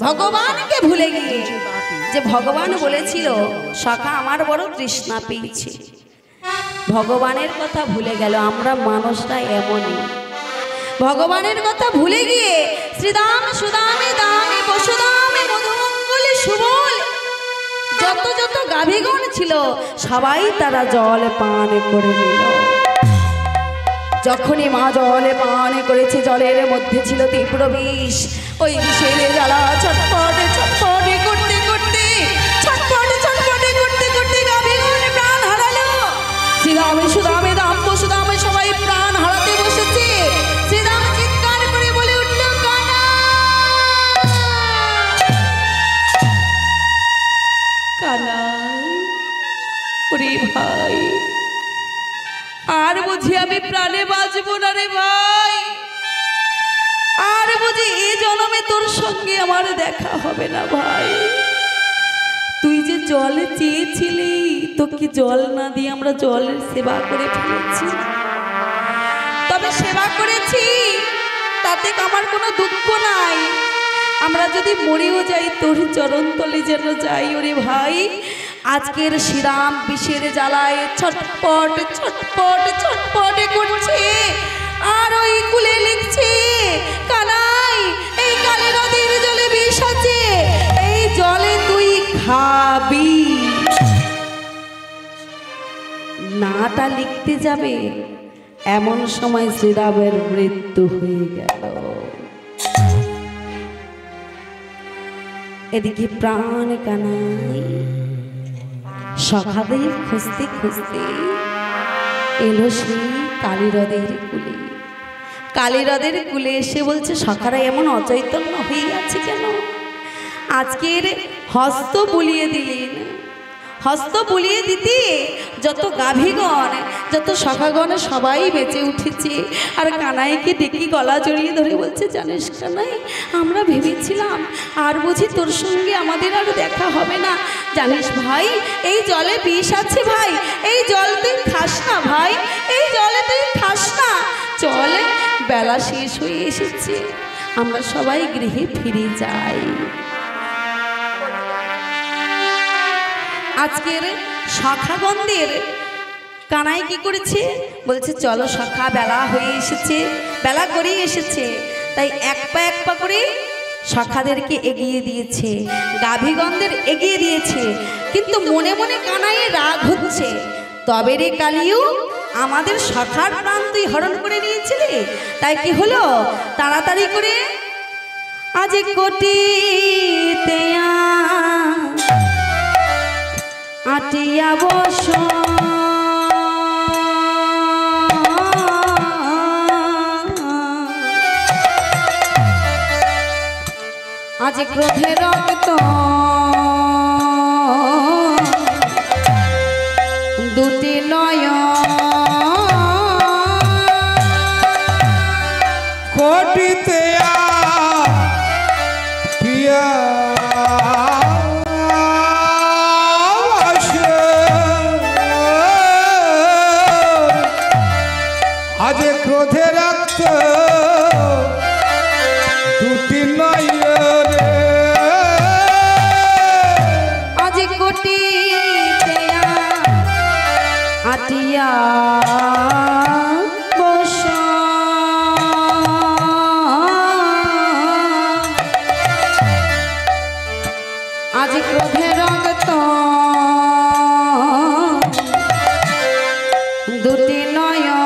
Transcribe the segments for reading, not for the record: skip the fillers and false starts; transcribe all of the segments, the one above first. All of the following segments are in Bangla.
ভগবানকে ভুলে গিয়ে যে ভগবান বলেছিল সখা আমার বড় তৃষ্ণা পেয়েছে, ভগবানের কথা ভুলে গেল। আমরা মানুষরা এমনই, ভগবানের কথা ভুলে গিয়ে শ্রীদাম সুদামে দামে বসুদামে মধুমঙ্গলে সুবল যত যত গাভীগণ ছিল সবাই তারা জল পান করে নিল। যখনই মা জলে পান করেছে, জলের মধ্যে ছিল তীব্র বিষ। ওই বিষের জ্বালা ছটফটে ছটফটে করতে করতে ছটফটে ছটফটে করতে করতে গাভীগণ প্রাণ হারালো। শ্রীদামে সুদামে দাম বসুদামে সবাই প্রাণ হারাতে বসেছে। শ্রীদাম চিৎকার করে বলে উঠল, কানা কানা, ওরে ভাই, আর বুঝি আমি প্রাণে বাঁচবো না রে ভাই, আর বুঝি এই জন্মে তোর সঙ্গে আমার দেখা হবে না ভাই। তুই যে জল চেয়েছিলি, তোকে জল না দিয়ে আমরা জলের সেবা করে ফেলেছি। তবে সেবা করেছি তাতে আমার কোনো দুঃখ নাই। আমরা যদি মরেও যাই তোর চরণ তলে যেন যাই। ওরে ভাই, আজকের শ্রীরাম বিষের জ্বালায় ছটপট ছটপট ছটপট করছে, আর ওই কুলে লিখছে, কানাই এই কালী নদীর জলে বিষ আছে, এই জলে তুই খাবি। নাটা লিখতে যাবে এমন সময় শ্রীরামের মৃত্যু হয়ে গেল। এদিকে প্রাণ কানাই সখাদের খুঁজতে খুঁজতে এলো সেই কালীহ্রদের কুলে। কালীহ্রদের কুলে এসে বলছে, সখারা এমন অচৈতন্য হয়ে আছে কেন? আজকের হস্ত বুলিয়ে দিলেন। হস্ত বুলিয়ে দিতে যত গাভীগণ যত সখাগণ সবাই বেঁচে উঠেছে। আর কানাইকে ডেকে গলা জড়িয়ে ধরে বলছে, জানিস কানাই, আমরা ভেবেছিলাম আর বুঝি তোর সঙ্গে আমাদের আর দেখা হবে না। জানিস ভাই, এই জলে বিষ আছে ভাই, এই জল তুই খাস না ভাই, এই জলে তুই খাস না। চল, বেলা শেষ হয়ে এসেছে, আমরা সবাই গৃহে ফিরে যাই। আজকের সখাগণদের কানাই কি করেছে? বলছে, চলো সখা, বেলা হয়ে এসেছে, বেলা করেই এসেছে। তাই এক পা করে সখাদেরকে এগিয়ে দিয়েছে, গাভীগণদের এগিয়ে দিয়েছে। কিন্তু মনে মনে কানাই রাগ হচ্ছে, তবে রে কালিও, আমাদের সখার প্রাণ তুই হরণ করে নিয়েছিলি, তাই কি হলো? তাড়াতাড়ি করে আজ কোটিতে আটিয়া বস, আজ ক্রোধে রক্ত দুটি নয়ন, কোটিতে আটিয়া আজ ক্রোধে রক্ত দুটি নয়নে, আজ কোটিতে আটিয়া বস, আজ ক্রোধে রক্ত দুটি নয়ন,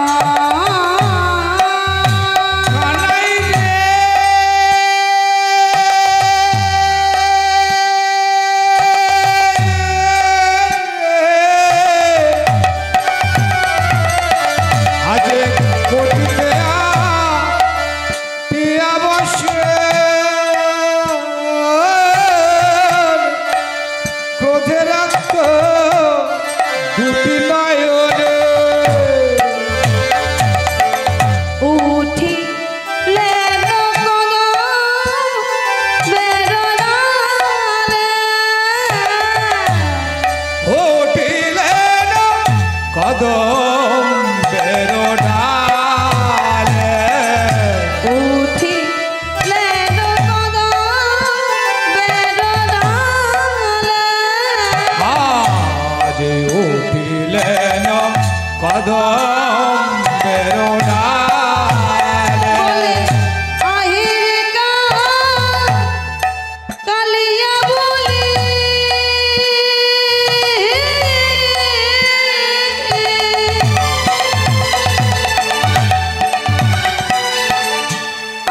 কদম বেরোনালে বলে আহিরে কালিয়া বলে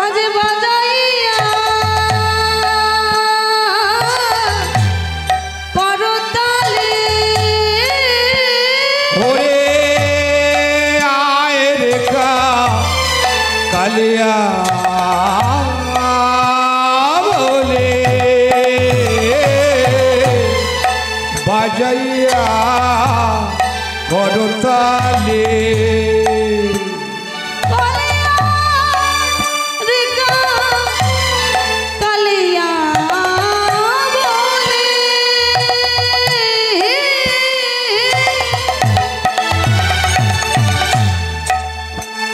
আজ বাজাইয়া করতালে ওরে আয় রে কালিয়া বলে বাজাইয়া করতালে কালিয়া বলে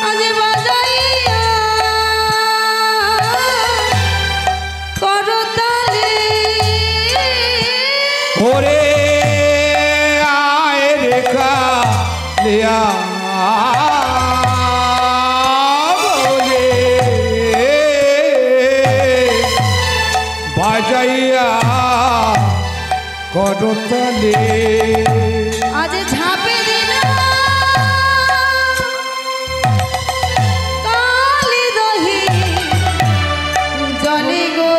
আজ বাজাইয়া করতালে ওরে আয় রে কালিয়া বলে বাজাইয়া করতালে আজ ঝাঁপে দিল কালি দহি জলে গো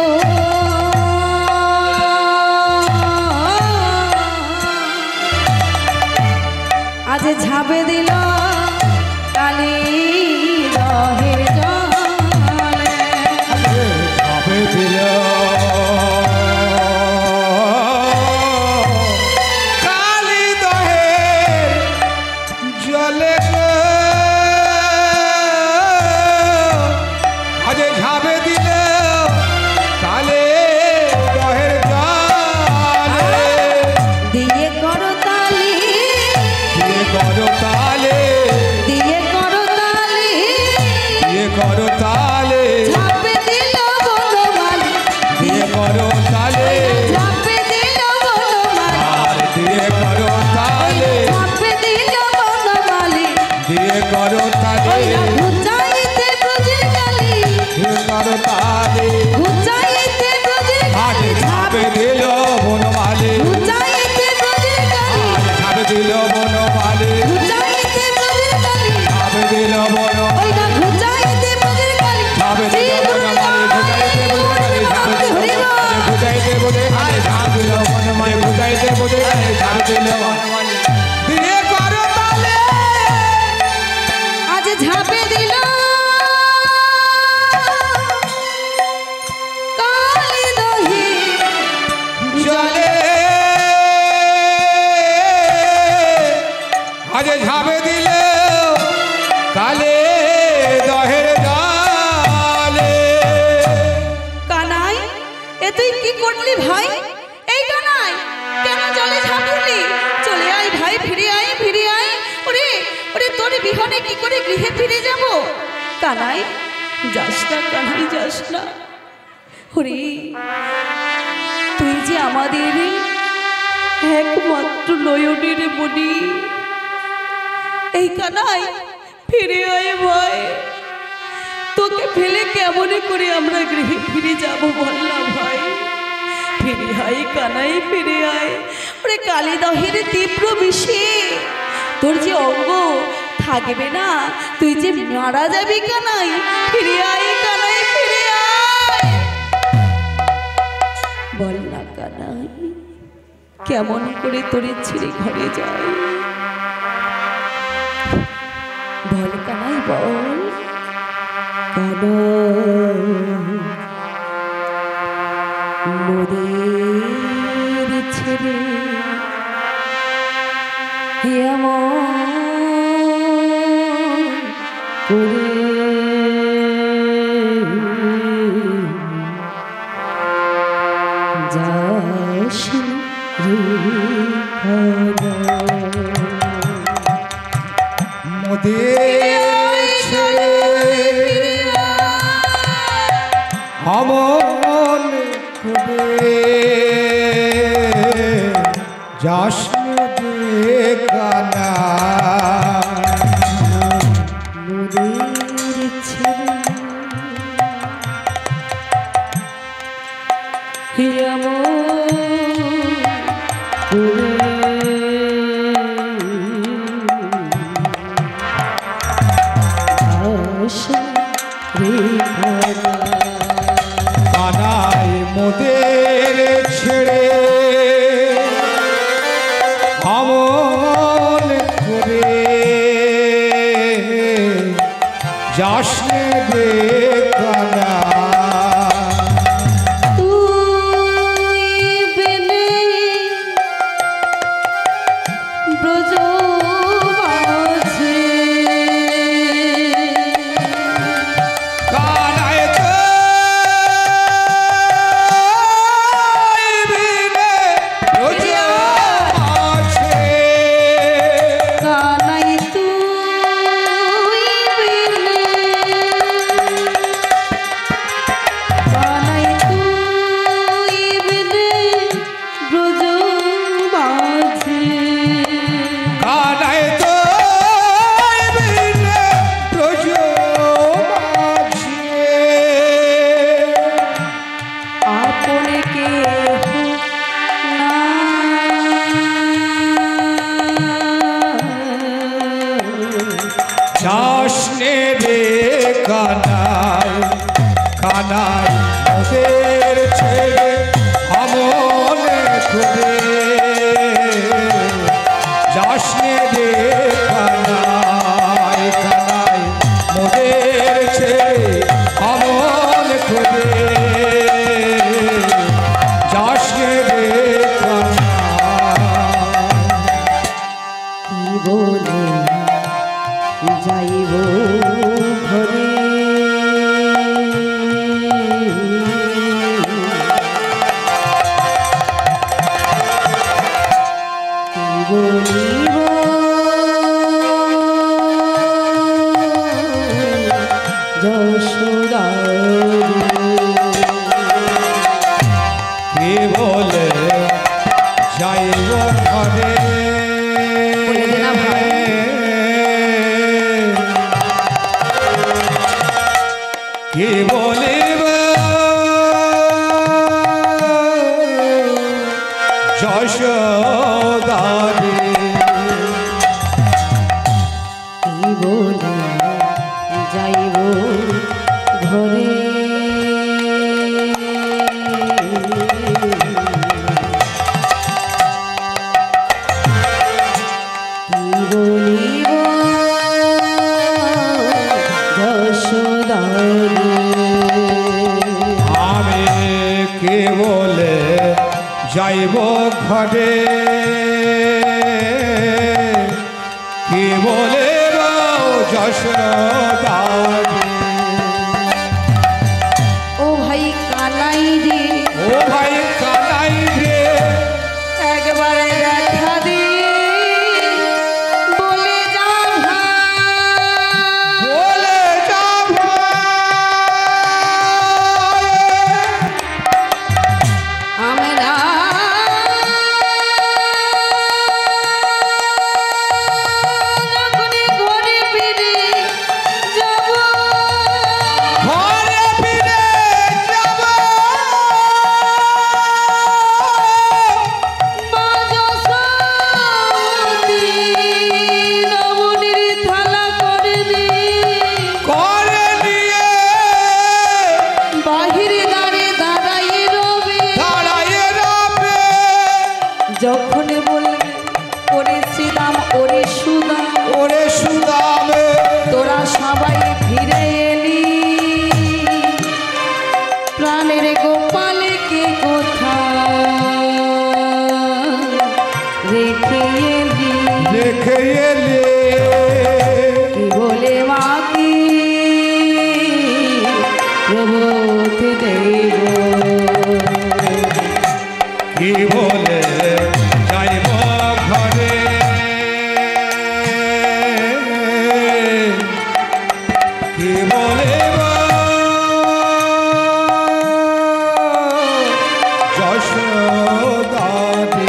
আজ ঝাঁপে দিল কালি দহের জলে ভাবে দিল কালি দহে জলে গো আজ ঝাবে দিল কালে দহের জলে দিয়ে করো তালি দিয়ে করো তালে দিয়ে করো তালি দিয়ে করো তালে ঝাঁপে দিল বনমালী দিয়ে করো তালে ঝাঁপে দিল বনমালী আর দিয়ে করো তালে ঝাঁপে দিল বনমালী দিয়ে করো তালে ঘুচাইতে ব্রজের কালি দিয়ে করো তালে ঘুচাইতে ব্রজের আজ কালি ঝাবে দিল বনমালে ঘুচাইতে ব্রজের কালি আজ ঝাবে দিল বনমালে ঘুচাইতে ব্রজের কালি ঝাবে দিল বন ওই না ঘুচাইতে ব্রজের কালি ঝাবে দিল বনমালে বুঝাইতে বুঝাইতে ঝাবে দিল বনমালে বুঝাইতে বুঝাইতে ঝাবে দিল বনমালে দিয়ে করো তালে আজ ঝাঁপে দিল কালি দহি জলে আজ ঝাবে দিল কালে দহের জালে কানাই এ তুই কি করলি ভাই এই কানাই কেন জলে ঝাঁপলি চলে আয় ভাই ফিরে আয় ফিরে আয় ওরে ওরে তোর বিহনে কি করে গৃহে ফিরে যাব কানাই যাস না কানাই যাস না ওরে তুই যে আমাদের একমাত্র নয়নের মনি এই কানাই ফিরে আয় ভাই তোকে ফেলে কেমনে করে আমরা গৃহে ফিরে যাব বল না ভাই ফিরে আয় কানাই ফিরে আয় ওরে কালী দহের তীব্র বিষে তোর যে অঙ্গ থাকবে না তুই যে মারা যাবি কানাই ফিরে আয় কানাই ফিরে আয় বল না কানাই কেমন করে তোরে ছেড়ে ঘরে যায় বল কানাই বল নদীর ছেড়ে যাস মোদের ছেড়ে অমন করে যাস রে কানা হে আমার করে আশা রে কানাই মোদের ছেড়ে আমল করে যাসনে রে কানা যাসনে রে কানাই কানাই মোদের ছেড়ে আমল করে যাসনে রে কানাই কানাই মোদের ছেড়ে আমল করে যাসনে রে কানাই কি বলে যাইব ঘরে কি বলিব যশোদা কে বলে যাইব ঘরে কে বলিব যশোদারে কি বলে যাইব ঘরে কি বলিব যশোদারে আমি কে বলে যাইব ঘরে কে বলে যশোদারে ও ভাই কানাই রে ও ভাই কানাই রে একবারে দেখা দি বলে যা বলে যাব আমরা যখনই ঘরে ফিরে যাব ঘরে ফিরে যাব মা যশোদী রমণীর থালা করে নিয়ে বাহিরে দাঁড়িয়ে রবে দাঁড়াইয়ে রবে যখন বলবে ওরে শ্রীরাম ওরে সুদাম ওরে সুদাম তোরা সবাই ফিরে এলি প্রাণের গোপালকে কোথায় রেখে এলি দেখে এলে কি বলে মা কি প্রবোধ দেব কি বলে যাইব ঘরে কি বলে যশোদারে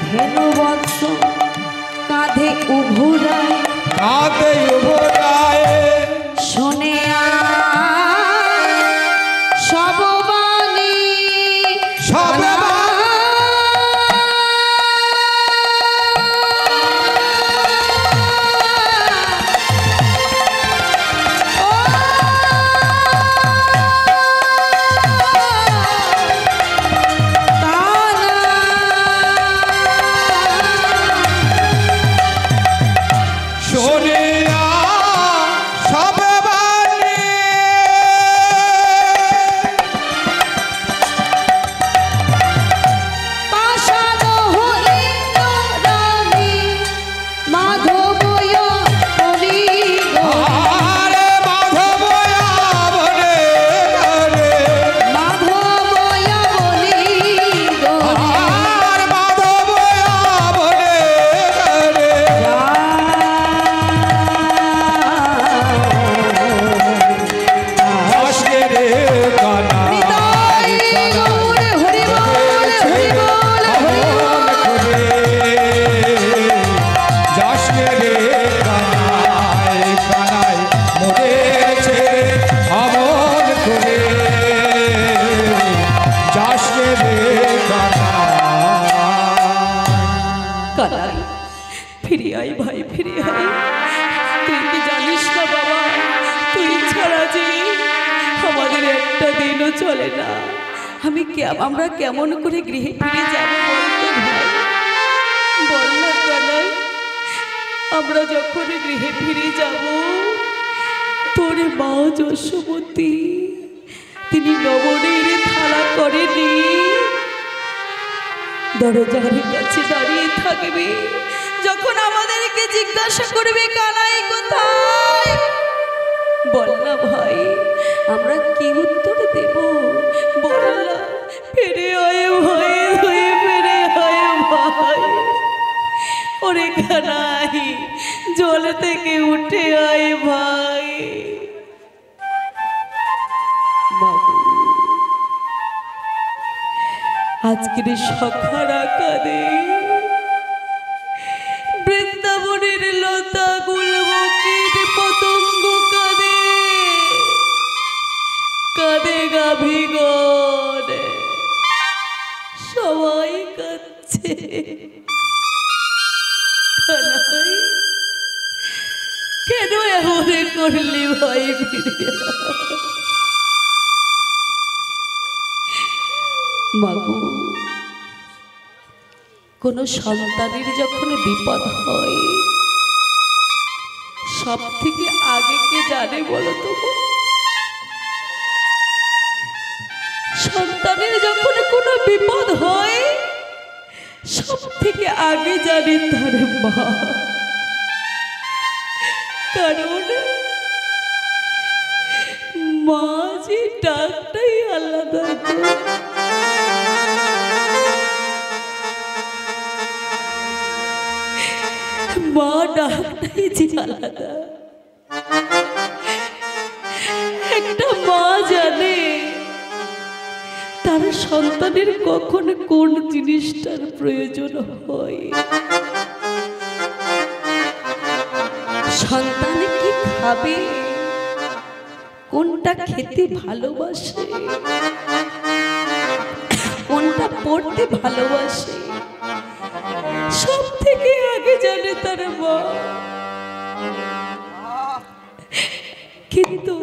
ধেনু বৎস কাঁধে উভুরায় কাঁদে উভরায় শোনে সব কানাই নিতাই গৌর হরি বল, হরি বল, হরি বল। যাসনে রে কানাই কানাই মোদের ছেড়ে আমন করে যাসনে রে কানাই ফিরে আয় ভাই, ফিরে আয়। তুই কি জানিস না বাবা, তুই ছাড়া যে আমাদের একটা দিনও চলে না। আমরা কেমন করে গৃহে ফিরে যাবো বলতো ভাই, বল না কানাই। আমরা যখন গৃহে ফিরে যাব, তোর মা যশোমতী তিনি লবণের থালা করেনি, দরজার কাছে দাঁড়িয়ে থাকবে। যখন আমাদেরকে জিজ্ঞাসা করবে কানাই কোথায়, বল না ভাই, আমরা কি উত্তর দেব? বল না, ফিরে আয় ভাই, তুই ফিরে আয় ভাই। ওরে কানাই, জল থেকে উঠে আয় ভাই। বাবু, আজকের সখারা কাঁদে, বৃন্দাবনের লতা গুলবকির পতঙ্গ কাঁদে, কাঁদে গাভীগণ, সবাই কাঁদছে। কানাই, কেন এমন করলি ভাই? মাগো, কোন সন্তানের যখন বিপদ হয়, সব থেকে আগে কে জানে বলো তো? সন্তানের যখন কোনো বিপদ হয়, সব থেকে আগে জানে তার মা। কারণ মা যে ডাকটাই আলাদা। মা ডাকটাই যে আলাদা। একটা মা জানে তার সন্তানের কখন কোন জিনিসটার প্রয়োজন হয়, সন্তান কি খাবে, কোনটা খেতে ভালোবাসে, কোনটা পড়তে ভালোবাসে, সব থেকে আগে জানে তার মা। কিন্তু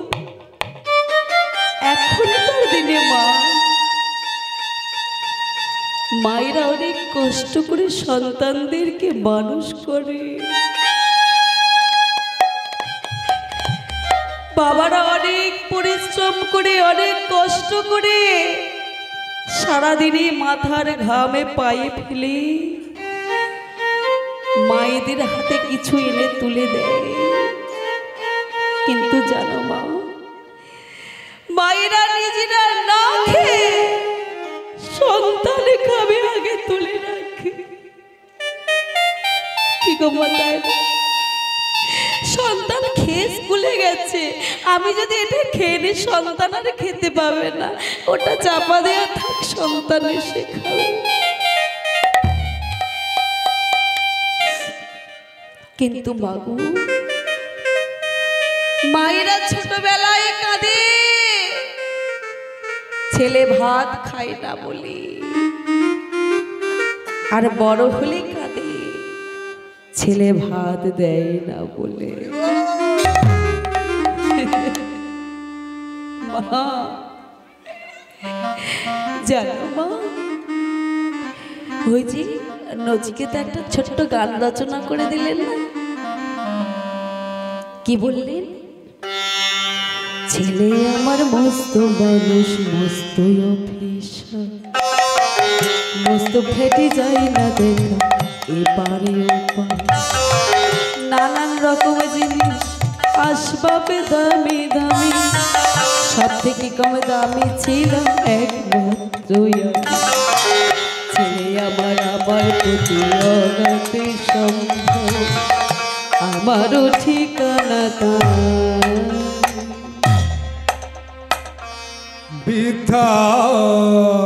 এখনকার দিনে মায়েরা অনেক কষ্ট করে সন্তানদেরকে মানুষ করে, বাবারা অনেক পরিশ্রম করে, অনেক কষ্ট করে, সারাদিনে মাথার ঘামে পায়ে ফেলে মায়েদের হাতে কিছু এনে তুলে দেয়। কিন্তু জানো মা, মায়েরা নিজেরা না খেয়ে সন্তানে খাবে আগে তুলে রাখে। কি গো মাতায়, সন্তান খেয়ে স্কুলে গেছে, আমি যদি এটা খেয়ে নি সন্তান আর খেতে পাবে না, ওটা চাপা দেওয়া থাক, সন্তান এসে খাবে। কিন্তু মাগু, মায়েরা ছোটবেলায় কাঁদে ছেলে ভাত খায় না বলে, আর বড় হলে কাঁদে ছেলে ভাত দেয় না বলে। মা জানো মা, ওই যে নচিকেতা একটা ছোট্ট গান রচনা করে দিলেন না, কি বললেন? ছেলে আমার মস্ত মানুষ, মস্ত অফিসার, মস্ত ফেটে যায় না দেখা এপারে ওপারে, নানান রকমের জিনিস আসবাবে দামি দামি, সব থেকে কম দামি ছিল একমাত্র ছেলে আমার। আমার প্রতি অনাথে সম্ভব, আমারও ঠিকানা তার। বৃদ্ধাশ্রম।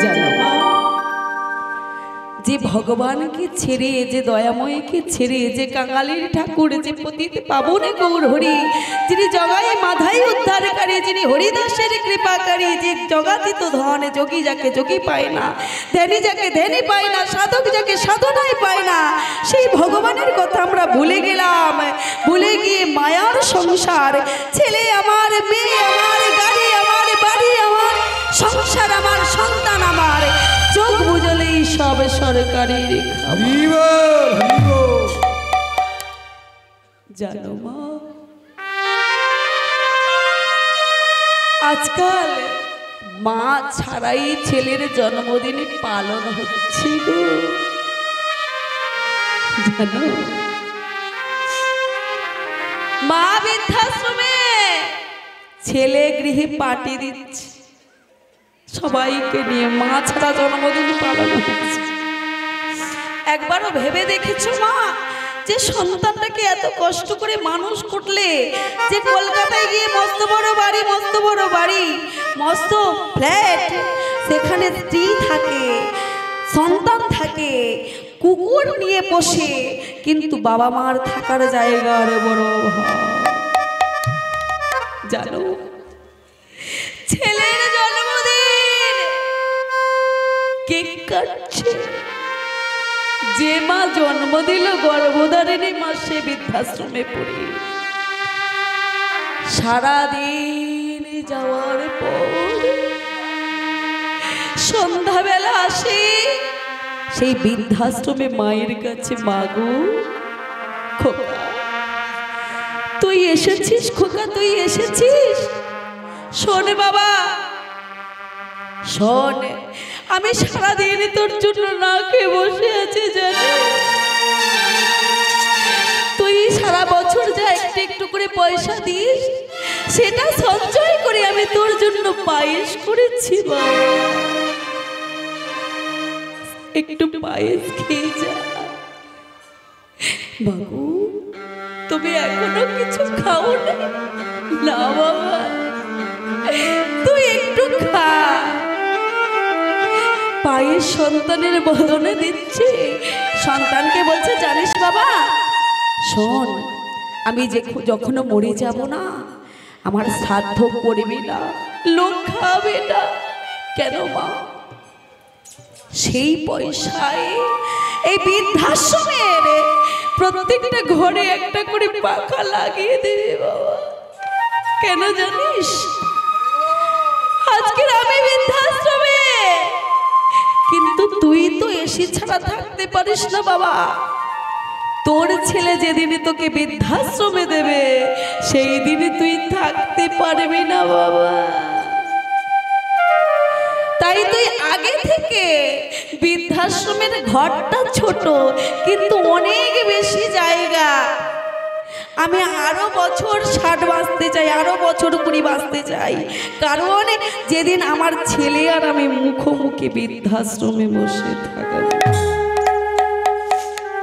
জানো মা, যে ভগবানকে ছেড়ে, যে দয়াময়কে ছেড়ে, যে কাঙালির ঠাকুর, যে পতিত পাবনে গৌর হরি, যিনি জগাই মাধাই উদ্ধারকারী, যিনি হরিদাসের কৃপাকারী, যে জগাতীত ধন, যোগী যাকে যোগী পায় না, ধ্যানী যাকে ধ্যানী পায় না, সাধক যাকে সাধনায় পায় না, সেই ভগবানের কথা আমরা ভুলে গেলাম। ভুলে গিয়ে মায়ার সংসার, ছেলে আমার, মেয়ে আমার, গাড়ি আমার, বাড়ি আমার, সংসার আমার, সন্তান আমার, চোখ বুঝলেই সব সরকারি জানো মা, আজকাল মা ছাড়াই ছেলের জন্মদিন পালন হচ্ছে গো। জানো মা বৃদ্ধাশ্রমে ছেলে গৃহে পার্টি দিচ্ছে, সবাইকে নিয়ে মা ছাড়া জন্মদিন পালন হচ্ছে। একবারও ভেবে দেখেছো মা, যে সন্তানটাকে এত কষ্ট করে মানুষ করলে, যে কলকাতায় গিয়ে মস্ত বড় বাড়ি, মস্ত বড় বাড়ি, মস্ত ফ্ল্যাট, সেখানে স্ত্রী থাকে, সন্তান থাকে, কুকুর নিয়ে বসে, কিন্তু বাবা মার থাকার জায়গার বড় অভাব। জানো ছেলের জন্মদিন কেক কাটছে, যে মা জন্ম দিল গর্ভধারিণী মা, সে বৃদ্ধাশ্রমে পড়ে সারাদিন যাওয়ার পর সন্ধ্যাবেলা আসে সেই বৃদ্ধাশ্রমে মায়ের কাছে, মাগো খোকা তুই এসেছিস, খোকা তুই এসেছিস, শোন বাবা শোন, আমি সারাদিন তোর জন্য না খেয়ে বসে আছি জানি, তুই সারা বছর যা একটু একটু করে পয়সা দিস, সেটা সঞ্চয় করে আমি তোর জন্য পায়েস করেছি বাবা, একটু পায়েস খেয়ে যা। বাবু তুমি এখনো কিছু খাও না বাবা, তুই একটু খা। পায়েস সন্তানের বদনে দিচ্ছে, সন্তানকে বলছে জানিস বাবা শোন, আমি যে যখনও মরে যাব না, আমার শ্রাদ্ধ করবি না, লোক খাবে না, কেন মা সেই পয়সায় এই বৃদ্ধাশ্রমের প্রত্যেকটা ঘরে একটা করে পাখা লাগিয়ে দেবে বাবা। কেন জানিস, আজকের আমি বৃদ্ধাশ্রমে, কিন্তু তুই তো এসি ছাড়া থাকতে পারিস না বাবা, তোর ছেলে যেদিনই তোকে বৃদ্ধাশ্রমে দেবে, সেই দিনই তুই থাকতে পারবি না বাবা। তাই তুই আগে থেকে বৃদ্ধাশ্রমের ঘরটা ছোট, কিন্তু অনেক বেশি জায়গা, আমি আরো বছর 60 বাঁচতে চাই, আরো বছর 20 বাঁচতে চাই, কারণ যেদিন আমার ছেলে আর আমি মুখোমুখি বৃদ্ধাশ্রমে বসে থাকবো।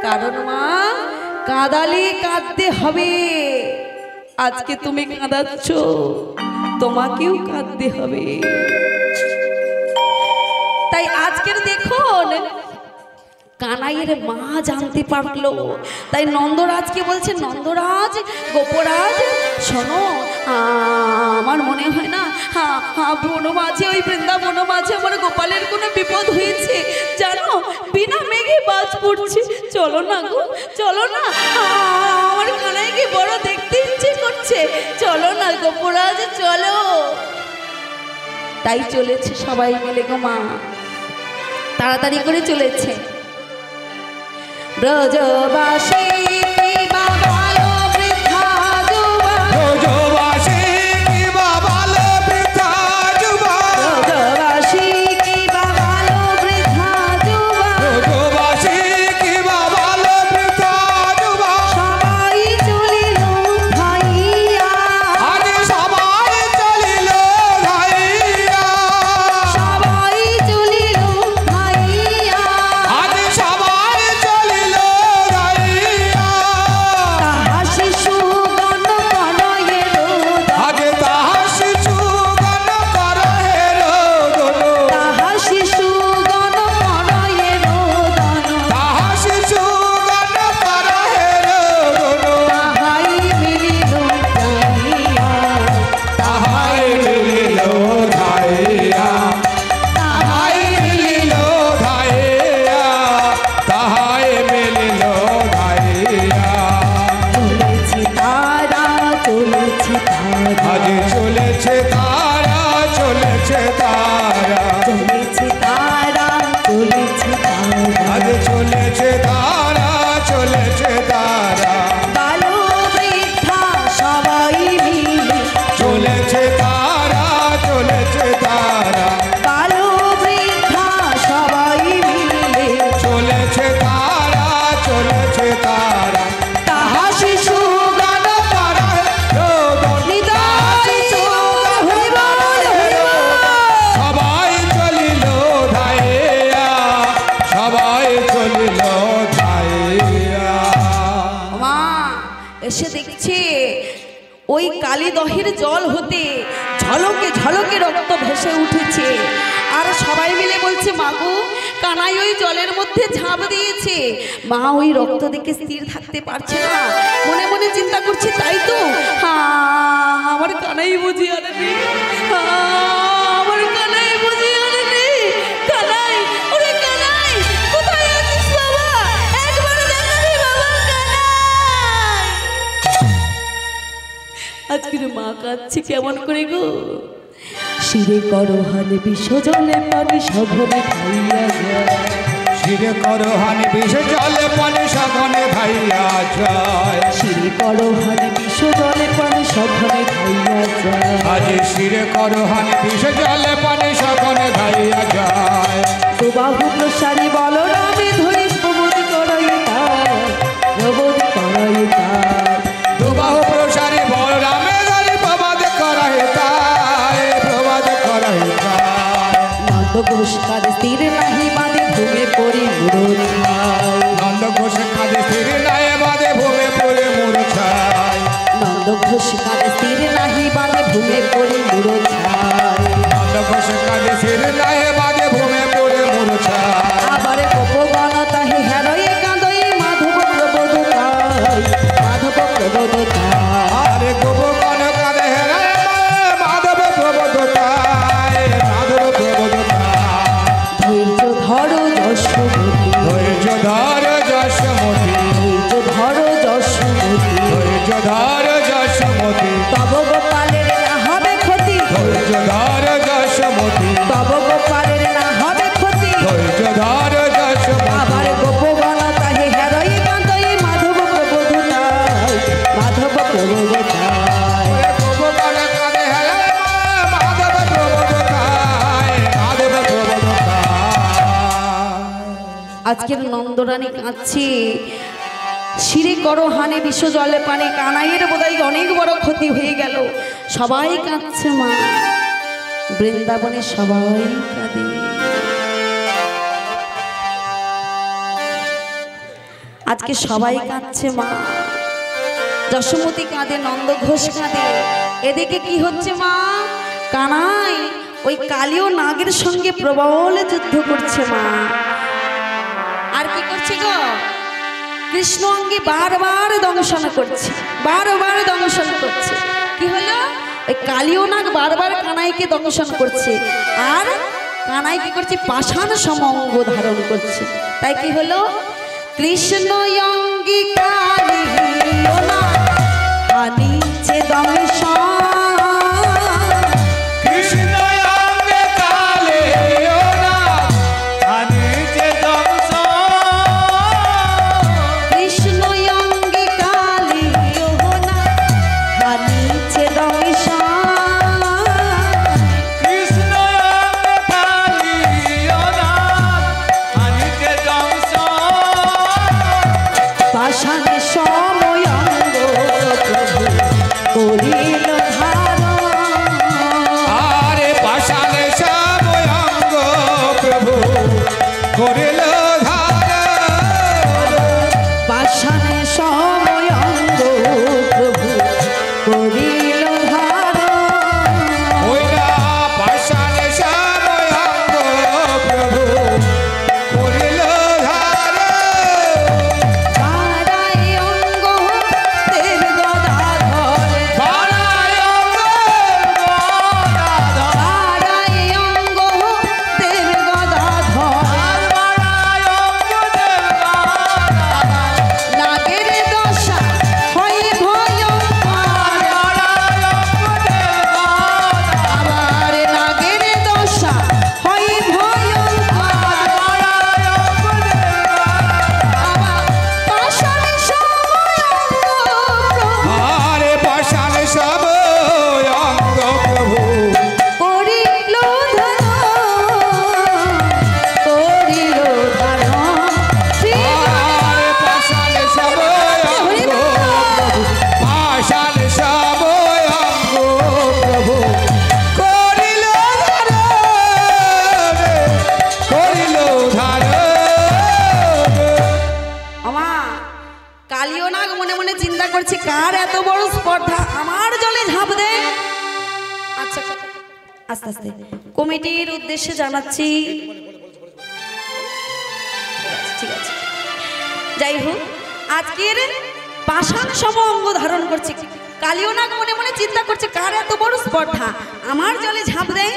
কারণ মা কাঁদালে কাঁদতে হবে, আজকে তুমি কাঁদাচ্ছ, তোমাকেও কাঁদতে হবে। তাই আজকের দেখুন কানাইয়ের মা জানতে পারলো, তাই নন্দরাজকে বলছে, নন্দরাজ গোপরাজ শোনো, আমার মনে হয় না বনমাঝে, ওই বৃন্দাবন মাঝে আমার গোপালের কোনো বিপদ হয়েছে, জানো বিনা মেঘে বাজ পড়ছে, চলো না গো চলো না, আমার কানাইকে বড় দেখতে ইচ্ছে করছে, চলো না গোপরাজ চলো। তাই চলেছে সবাই মিলে গো মা, তাড়াতাড়ি করে চলেছে। ব্রজবাসী চলেছে তারা চলেছে তারা চলেছে তারা চলেছে তারা আজ চলেছে তারা চলেছে তারা বালো বৃদ্ধা সবাই মিলে চলেছে তারা চলেছে তারা বালো বৃদ্ধা সবাই মিলে চলেছে তারা চলেছে তারা তাহা শিশু গান পাড়ায় রোদন নিতাই হরি বল হরি বল। সবাই চলিল ধাইয়া সবাই চলিল ধাইয়া মা এসে দেখছে ওই কালী দহের জল হতে ঝলকে ঝলকে রক্ত ভেসে উঠেছে আর সবাই মিলে বলছে মাগো কানাই ওই জলের মধ্যে ঝাঁপ দিয়েছে। মা ওই রক্ত দেখে স্থির থাকতে পারছে না, মনে মনে চিন্তা করছে তাই তো আমার কানাই বুঝি আনেনি, আমার কানাই বুঝি আনেনি। কানাই ওরে কানাই কোথায় আছিস বাবা, একবার দেখাবি বাবা কানাই। আজকের মা কাঁদছে কেমন করে গো, শিরে করো হানে বিষ জলে পানি সঘনে খাইয়া যায়, শিরে করো হানি বিষ জলে পানি সঘনে খাইয়া যায় শিরে করো হানে বিষ জলে পানি সঘনে খাইয়া যায়। আজ শিরে করো হানি বিষ জলে পানি সঘনে খাইয়া যায় তো বাহু প্রসারী বলরামে ধরি প্রবোধ করাই তার, প্রবোধ করাই তার। দুবাহু প্রসারী বলরামে ধরি প্রবাদ করাই তাই প্রবাদ করাই তাই নন্দ ঘোষ কাঁদে স্থির নাহি বাঁধে ভূমে পড়ি মুরছাই, নন্দ ঘোষ কাঁদে স্থির নাই বাদে ভূমে পড়ে মূর্ছায় নন্দ ঘোষ কাঁদে স্থির নাহি বাঁধে ভূমে পড়ি মুরছাই। নন্দ ঘোষ কাঁদে স্থির নাই বাদে ভূমে পড়ে মূর্ছায় আবার গোপগণ তাহে হেরয়ে কাঁদয়ে মাধব প্রবোধ তাই, মাধব প্রবোধ তাই। আরে গোপগণ কাঁদে হেরায় মাধব প্রবোধ তাই মাধব প্রবোধ তাই ধৈর্য ধরো যশোমতী, ধৈর্য ধর যশমতি ধৈর্য ধরো যশোমতী। ধৈর্য ধর যশমতি তব গোপালের না হবে ক্ষতি, ধৈর্য ধর যশমতি তব গোপালের না হবে ক্ষতি। ধৈর্য ধর যশমতি আবার গোপগণ তাহে হেরয়ে কাঁদয়ে মাধব প্রবোধ তাই, মাধব প্রবোধ তাই। গোপগণ কাঁদে হেরায় মাধব প্রবোধ তাই মাধব প্রবোধ তাই আজকের নন্দরানী কাঁদছে, শিরে করো হানে বিশ্ব জলে পানে, কানাইয়ের বোধহয় অনেক বড় ক্ষতি হয়ে গেল। সবাই কাঁদছে মা, বৃন্দাবনে সবাই কাঁদে। আজকে সবাই কাঁদছে মা, যশোমতী কাঁদে, নন্দ ঘোষ কাঁদে। এদিকে কি হচ্ছে মা, কানাই ওই কালীয় নাগের সঙ্গে প্রবল যুদ্ধ করছে মা। আর কি করছে গো, কৃষ্ণ অঙ্গে বারবার দংশন করছে, বারবার দংশন করছে। কি হলো, ওই কালীয় নাগ বারবার কানাইকে দংশন করছে, আর কানাই কি করছে, পাষাণ সমঙ্গ ধারণ করছে। তাই কি হলো, কৃষ্ণ অঙ্গী কালীয় নাগ আনিছে দংশন, কৃষ্ণ অঙ্গে কালে আনিছে দংশন কৃষ্ণ অঙ্গে কালীয় নাগ আনিছে দংশন। কৃষ্ণ অঙ্গে কালে আনিছে দংশন পাষাণ সময়াঙ্গ প্রভু করিল ধারণ, আরে পাষাণে সময়াঙ্গ প্রভু করিল ধারণ পাষাণ সময়াঙ্গ প্রভু করিল ধারণ। ওইরা পাষাণে সময়াঙ্গ প্রভু করিল ধারণ বাড়াই অঙ্গ দেব গদাধর, বাড়ায় অঙ্গ গদাধর বাড়াই অঙ্গ দেব গদাধর, বাড়ায় আচ্ছা আস্তে আস্তে কমিটির উদ্দেশ্যে জানাচ্ছি। ঠিক আছে, যাই হোক, আজকের পাষাণ সম অঙ্গ ধারণ করছে কালিওনাগ মনে মনে চিন্তা করছে কার এত বড় স্পর্ধা, আমার জলে ঝাঁপ দেয়,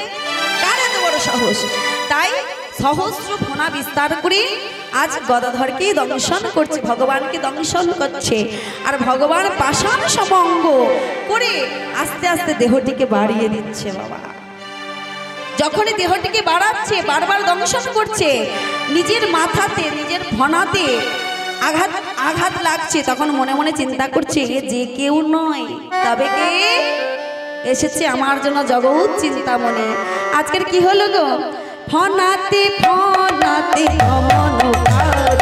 কার এত বড় সাহস। তাই সহস্র ফোনা বিস্তার করে আজ গদাধরকে দংশন করছে, ভগবানকে দংশন করছে। আর ভগবান পাষাণ সম অঙ্গ করে আস্তে আস্তে দেহটিকে বাড়িয়ে দিচ্ছে। বাবা যখনই দেহটিকে বাড়াচ্ছে, বারবার দংশন করছে, নিজের মাথাতে নিজের ফনাতে আঘাত আঘাত লাগছে, তখন মনে মনে চিন্তা করছে যে কেউ নয়, তবে কে এসেছে আমার জন্য জগৎ চিন্তামণি। আজকের কি হলো গো, ফনাতে ফনাতে অমনকার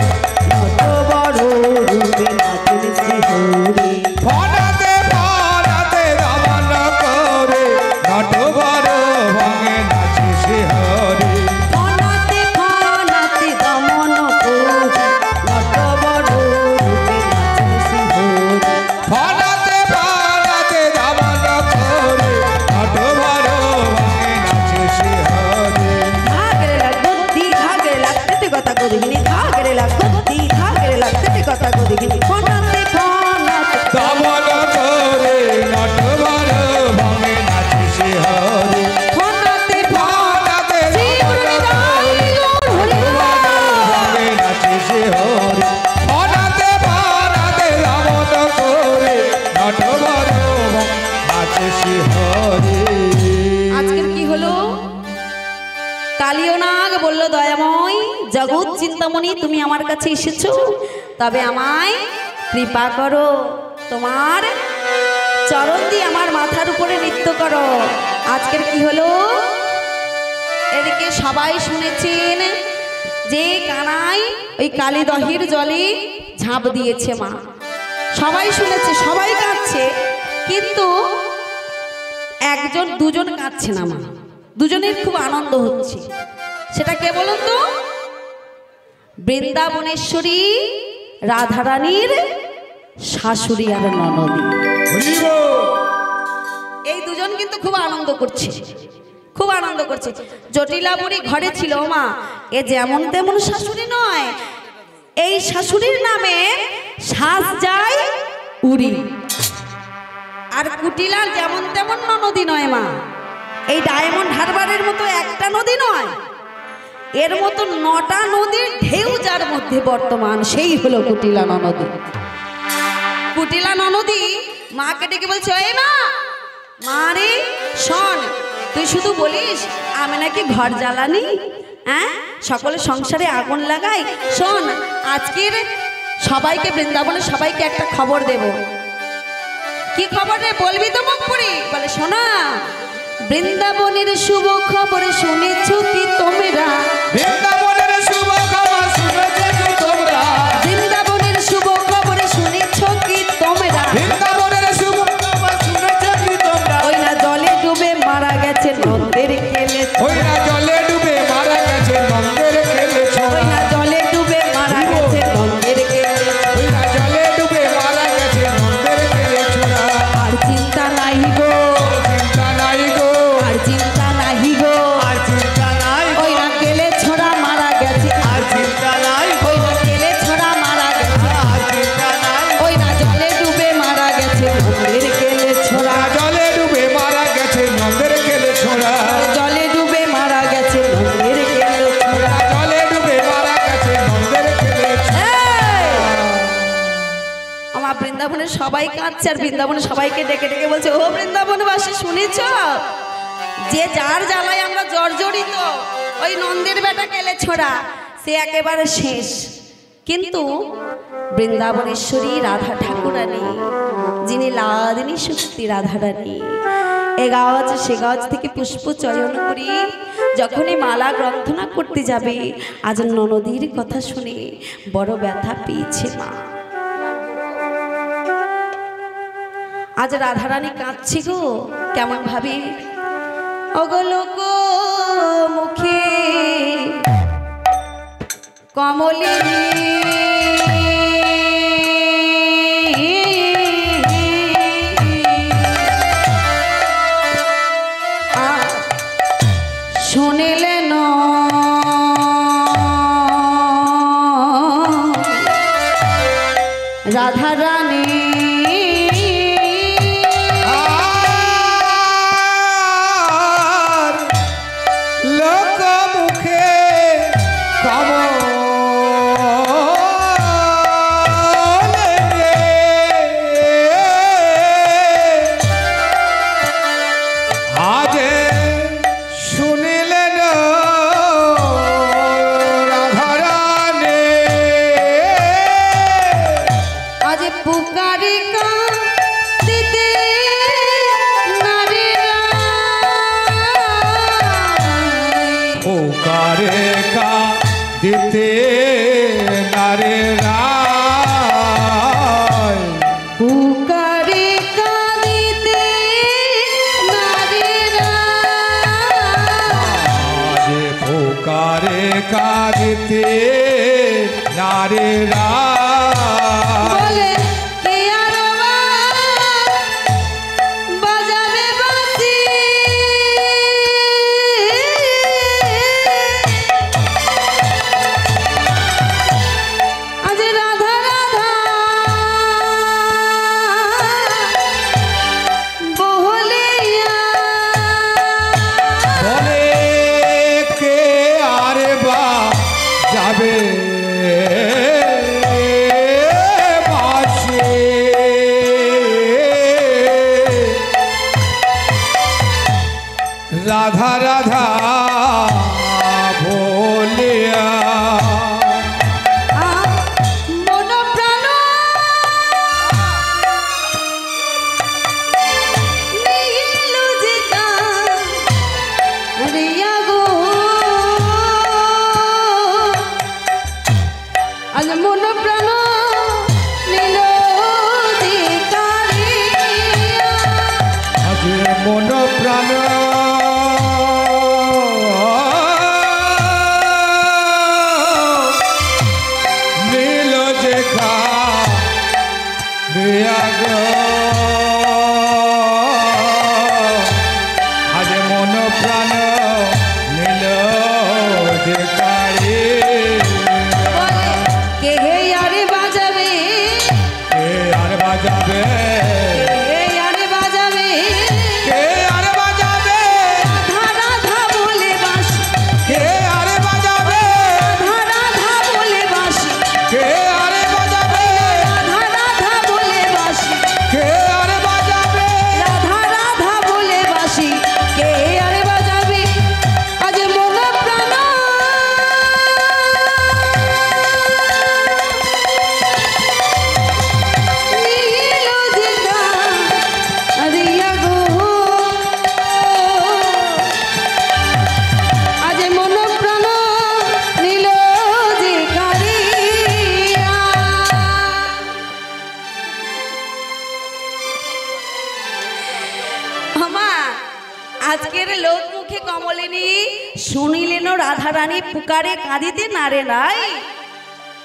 কত বড় রূপে নাচেন শ্রীহরি। ফনাতে ফনাতে দমন করে নট বড় ভঙ্গে নাচে শ্রীহরি। ফনাতে ফনাতে দমন করে কত বড় রূপে নাচেন শ্রীহরি। ফনাতে ফনাতে দমন করে নট বড় ভঙ্গে নাচে শ্রীহরি। ঘাগরেলা গদ্দি ঘাগরেলা তেতে কথা গদিগিনি, ঘাগরেলা গদ্দি ঘাগরেলা তেতে কথা গদিগিনি। ফনাতে ফনাতে দমন করে নট বড় ভঙ্গে নাচে শ্রীহরি। ফনাতে ফনাতে শ্রী হরিদাই হরি ভঙ্গে নাচে শ্রীহরি। ফনাতে ফনাতে দমন করে নট বড় ভঙ্গে নাচে শ্রীহরি। আজকের কি হলো, কালিওনাগ বলল দয়াময় জগৎ চিন্তামণি তুমি আমার কাছে এসেছো, তবে আমায় কৃপা করো, তোমার চরণ দিয়ে আমার মাথার উপরে নৃত্য করো। আজকের কি হলো, এদিকে সবাই শুনেছেন যে কানাই ওই কালীদহের জলে ঝাঁপ দিয়েছে মা, সবাই শুনেছে, সবাই কাঁদছে, কিন্তু একজন দুজন কাঁদছে না মা, দুজনের খুব আনন্দ হচ্ছে। সেটা কে বলুন তো, বৃন্দাবনেশ্বরী রাধারানীর শাশুড়ি আর ননদী, এই দুজন কিন্তু খুব আনন্দ করছে, খুব আনন্দ করছে। জটিলা বুড়ি ঘরে ছিল মা, এ যেমন তেমন শাশুড়ি নয়, এই শাশুড়ির নামে শ্বাস যায় উড়ি। আর কুটিলা যেমন তেমন নদী নয় মা, এই ডায়মন্ড হারবারের মতো একটা নদী নয়, এর মতো 9টা নদীর ঢেউ যার মধ্যে বর্তমান, সেই হলো কুটিলা নদী। কুটিলা নদী মাকে ডেকে বলছে, এই মা, মা রে শোন, তুই শুধু বলিস আমি নাকি ঘর জ্বালানি, হ্যাঁ সকলে সংসারে আগুন লাগাই, শোন আজকের সবাইকে বৃন্দাবনে সবাইকে একটা খবর দেব। কি খবর রে, বলবি তো মুখ পুরি? বলে শোনা, বৃন্দাবনের শুভ খবর শুনেছ কি তোমরা? বৃন্দাবনের শুভ খবর শুনেছ কি তোমরা? বৃন্দাবনের শুভ খবর শুনেছ কি তোমরা? বৃন্দাবনের শুভ খবর শুনেছ কি তোমরা? ওই না জলে ডুবে মারা গেছে নন্দের কেলে, ওই না জলে ডুবে মারা গেছে নন্দের কেলে ছোড়া। ওই না জলে ডুবে মারা গেছে নন্দের কেলে, ওই না জলে ডুবে মারা গেছে নন্দের কেলে ছোড়া। আর চিন্তা নাই গো, চিন্তা নাই গো, আর চিন্তা নাই গো, আর চিন্তা নাই, ওই না কেলে ছোড়া মারা গেছে, আর চিন্তা নাই, ওই না কেলে ছোড়া মারা গেছে, আর চিন্তা নাই। ওই না জলে ডুবে মারা গেছে নন্দের কেলে ছোড়া, জলে ডুবে মারা গেছে নন্দের কেলে ছোড়া। জলে ডুবে মারা গেছে নন্দের কেলে ছোড়া। জলে ডুবে মারা গেছে নন্দের কেলে ছোড়া। আমার বৃন্দাবনের সবাই কাঁদছে, আর বৃন্দাবনের সবাইকে ডেকে ডেকে বলছে, ও বৃন্দাবনবাসী শুনেছ, যে যার জ্বালায় আমরা জর্জরিত, ওই নন্দের বেটা কেলে ছোড়া সে একেবারে শেষ। কিন্তু বৃন্দাবনেশ্বরী রাধা ঠাকুরানী, যিনি লাদিনী শক্তি রাধারানী, এ গাছ সে গাছ থেকে পুষ্প চয়ন করি যখনই মালা গ্রন্থনা করতে যাবে, আজ ননদীর কথা শুনে বড় ব্যথা পেয়েছে মা। আজ রাধারানী কাঁদছি গো, কেমন ভাবে, অগলোক মুখে কমলিনী শুনিলেন রাধা রানী আর লোক মুখে আজ শুনিলেন রাধারানী আজ পুকারি দিতে পুকারে কা দিতে নারে রায় পুকারি দিতে আজ পুকারে কা দিতে নারে রায় বলে কে আর বাজাবে বাঁশি আজ রাধা রাধা বহলিয়া বলে কে আরে বা যাবে বাঁশি রাধা রাধা বলিয়া মন প্রাণ নীল যে রিয়া গো আজ মন প্রাণ নীল যে আজ মন প্রাণ নীল দেখা বিয়াগ আজ মন প্রাণ নীল দেখারে কে হে আরে বাজাবে কে আর বাজাবে কে আরে বাজাবে কে আর বাজাবে রাধা রাধা বলে বাঁশি কে আর বাজাবে রাধা রাধা বলে বাঁশি কে আর বাজাবে রাধা রাধা বলে বাঁশি কে আর বাজাবে রাধা রাধা বলে বাঁশি কে আরে বাজাবে আজ মন প্রাণ নীল জিগা রিয়া গো আজ মন প্রাণ নীল জিগা রিয়া আমা আজকের লোক মুখে কমলিনী শুনিলেন রাধারানী পুকারে কাঁদিতে নারে নাই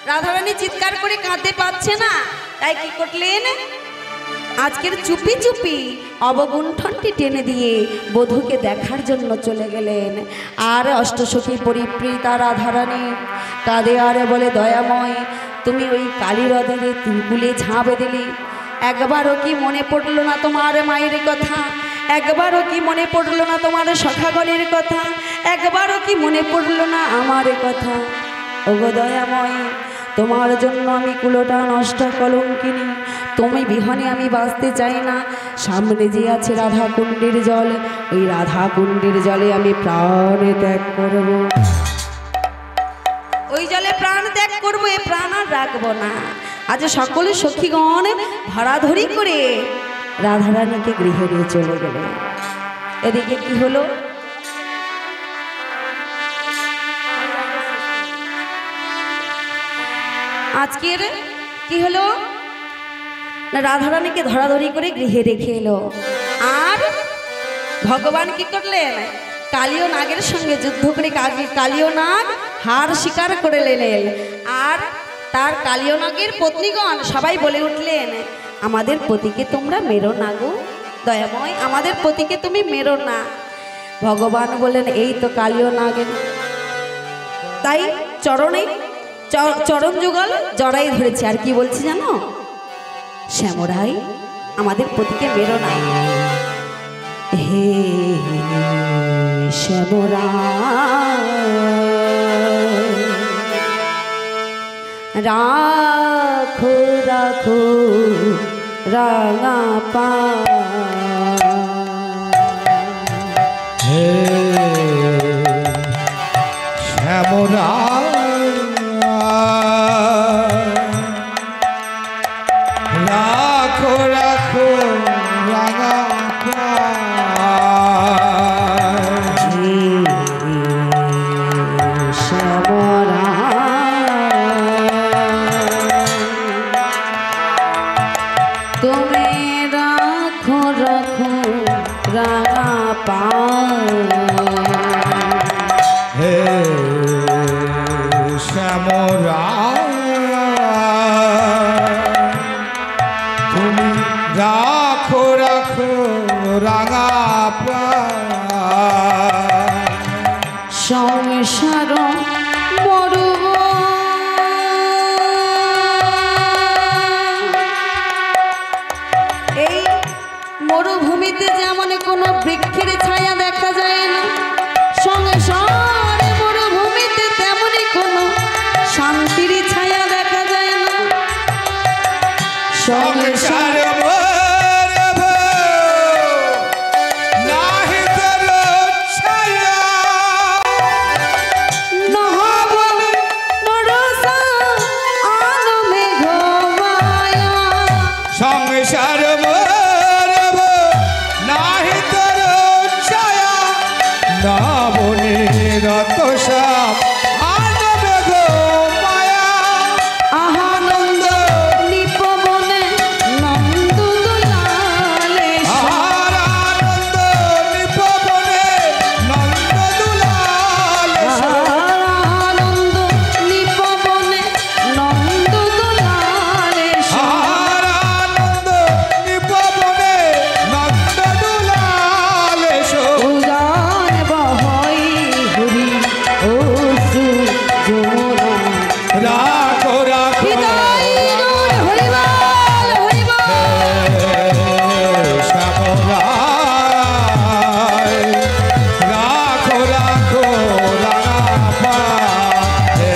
রাধারানী চিৎকার করে কাঁদতে পারছে না তাই কি করলেন আজকের চুপি চুপি অবগুণ্ঠনটি টেনে দিয়ে বধূকে দেখার জন্য চলে গেলেন আর অষ্টসখী পরিপ্রীতা রাধারানী কাঁদে আর বলে দয়াময় তুমি ওই কালী হ্রদের তুলকুলে ঝাঁপ দিলে একবারও কি মনে পড়লো না তোমার মায়ের কথা একবারও কি মনে পড়লো না তোমার সখাগণের কথা একবারও কি মনে পড়লো না আমার কথা ওগো দয়াময় তোমার জন্য আমি কুলোটা নষ্ট কলঙ্কিনী তুমি বিহনে আমি বাঁচতে চাই না সামনে যে আছে রাধা কুণ্ডের জল ওই রাধা কুণ্ডের জলে আমি প্রাণ ত্যাগ করব ওই জলে প্রাণ ত্যাগ করবো এ প্রাণ আর রাখবো না আজ সকলে সখীগণ ধরাধরি করে রাধারানীকে গৃহে নিয়ে চলে গেল এদিকে কি হলো আজকের কি হলো না রাধারানীকে ধরাধরি করে গৃহে রেখে এলো আর ভগবান কি করলেন কালীয় নাগের সঙ্গে যুদ্ধ করে কালীয় নাগ হার স্বীকার করে নিলেন আর তার কালীয় নাগের পত্নীগণ সবাই বলে উঠলেন আমাদের পতিকে তোমরা মেরো না গো দয়াময় আমাদের পতিকে তুমি মেরো না ভগবান বলেন এই তো কালিও নাগেন, তাই চরণে চরণ যুগল জড়াই ধরেছে। আর কি বলছি জানো, শ্যামরাই আমাদের পতিকে মেরো না, হে শ্যামরাই রাখো রাখো রাঙা পা, হে শ্যামরাই রাখো রাখো রাঙা তুমি রাখো রাখো রাঙা পা, হে শ্যামরাই তুমি রাখো রাখো রাঙা সংসার মরুব এই মরুভূমিতে যেমন কোনো বৃক্ষের ছায়া দেখা যায় না, সংসার মরুভূমিতে তেমনই কোনো শান্তির ছায়া দেখা যায় না। সংসার সংসার মরব নাহি তোর ছায়া, না বনে রত সাপ আনবে গো মায়া, আনন্দ নিপবনে নন্দ দুলালে, আর আনন্দ নিপবনে নন্দ দুলালে, আনন্দ নিপবনে নন্দ দুলালে, আর আনন্দ নিপবনে নন্দ দুলালে, উদার বহই হরি ওসু যমুনা, রাখো রাখো হৃদয় নূর হরিবল হরিবল, শ্যামরাই রাখো রাখো রাঙা, হে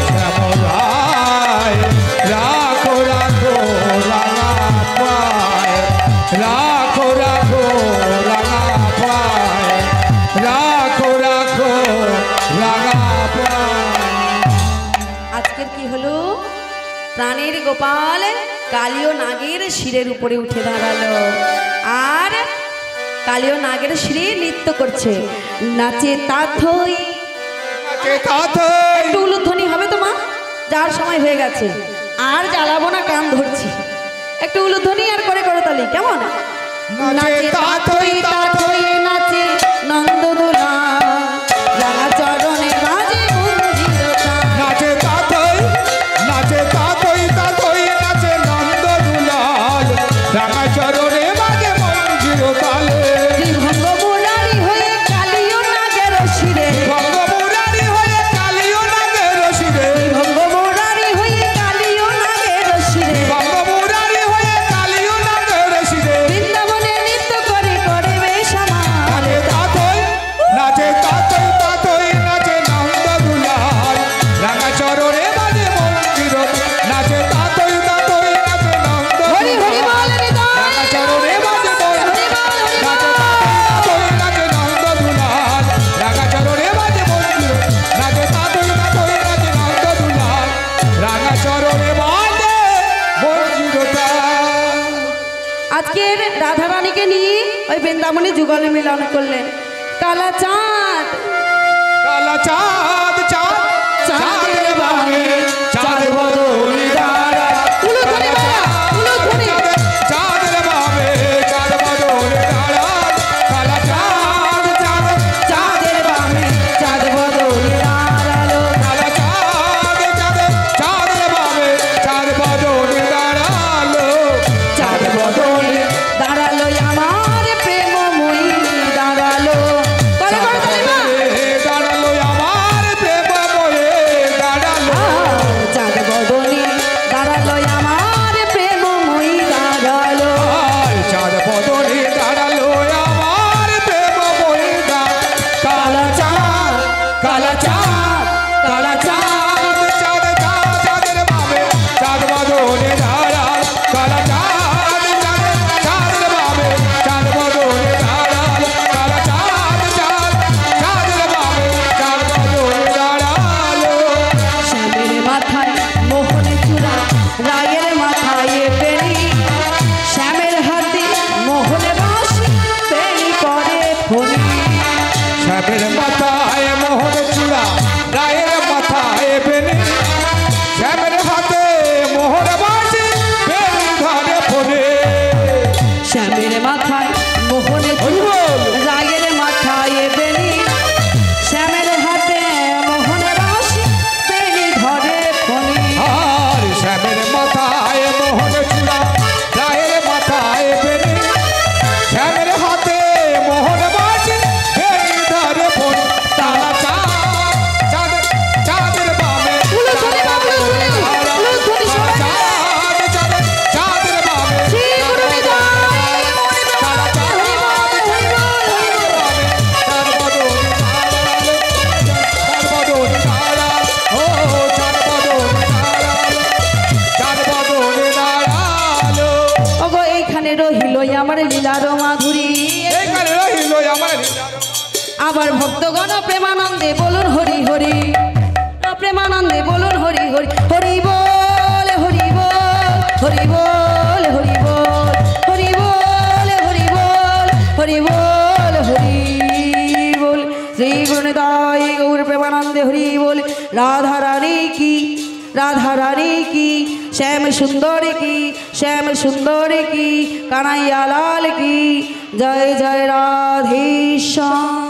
শ্যামরাই রাখো রাখো রাঙা, রাখো রাখো রাঙা, রাখো রাখো রাঙা। আজকের কি হলো, প্রাণের গোপাল কালিও নাগের শিরের উপরে উঠে দাঁড়ালো, আর কালিও নাগের শিরে নৃত্য করছে, নাচে তাথই। একটু উলুধ্বনি হবে তো মা, যার সময় হয়ে গেছে, আর জ্বালাবো না, কান ধরছি, একটু উলুধ্বনি আর করে করে তালি, কেমন? নাচে তাথই তাথই নাচে নন্দদোলা, রাঙা চরণে বাজে মঞ্জির তাল। নাচে তাতই নাচে তাতই তাতই নাচে নন্দ দুলাল, রাঙা চরণে বাজে মঞ্জির তালে, ত্রিভঙ্গ মুরারি হয়ে কালিও নাগের শিরে, ভঙ্গ মুরারি হয়ে কালিও নাগের শিরে, ত্রিভঙ্গ মুরারি হয়ে কালিও নাগের শিরে, ভঙ্গ মুরারি হয়ে কালিও নাগের শিরে, বৃন্দাবনে নৃত্য করে করে বেশ আমার। নাচে তাতই তাতই নাচে নন্দ দুলাল, রাঙা চরণে বাজে মঞ্জির, নাচে তাতই তাতই নাচে নন্দ হরি হরি বল হৃদয়, রাঙা চরণে বাজে হরি বল হরি নাচে বল। তাতই নাচে নন্দ দুলাল, রাঙা চরণে বাজে মঞ্জির, নাচে তাতই তাতই নাচে নন্দ দুলাল, রাঙা চরণে বাজে মঞ্জির। আজকের রাধারানীকে নিয়ে ওই বৃন্দাবনে যুগলে মিলন করলেন কালা চাঁদ, কালা চাঁদ চাঁদ চাঁদের বামে চাঁদ বদলে দাঁড়ায়, উলুধ্বনি বাজা, উলুধ্বনি। চাঁদের বামে চাঁদ বদলে দাঁড়ায়, কালা চাঁদ চাঁদ চাঁদের বামে চাঁদ বদলে দাঁড়ালো, কালা চাঁদ চাঁদ চাঁদের বামে চাঁদ বদলে দাঁড়ালো, চাঁদ বদলে দাঁড়ালো আমার প্রেমময়ী দাঁড়ালো, শ্যামের মাথায় মোহন চূড়া রায়ের মাথায় বেনি শ্যামের হাতে মোহর বাজে বেনি ধরে ফোনে শ্যামের মাথায় মোহনে রায়ের মাথায় বেনি শ্যামের হাতে মোহনে বাঁশি বেনি ধরে ফোনে আর শ্যামের মাথায় মোহন চূড়া রায়ের মাথায় বেনি শ্যামের হাতে মোহন বাজে বেনি ধরে ফোনে তারা চাঁদের বামে চাঁদের বামে ওগো এইখানে রহিল আমার লীলার মাধুরী আবার ভক্তগণ প্রেমানন্দে বলুন হরি হরি প্রেমানন্দে বলুন হরি হরি হরি বল হরি বল হরি বল হরি বল হরি বল হরি বল হরি বল হরি বল শ্রী গুণদায় গৌর প্রেমানন্দে হরি বল রাধা রানী কি শ্যাম সুন্দর কি কানাইয়া লাল কি জয় জয় রাধেশ্যাম।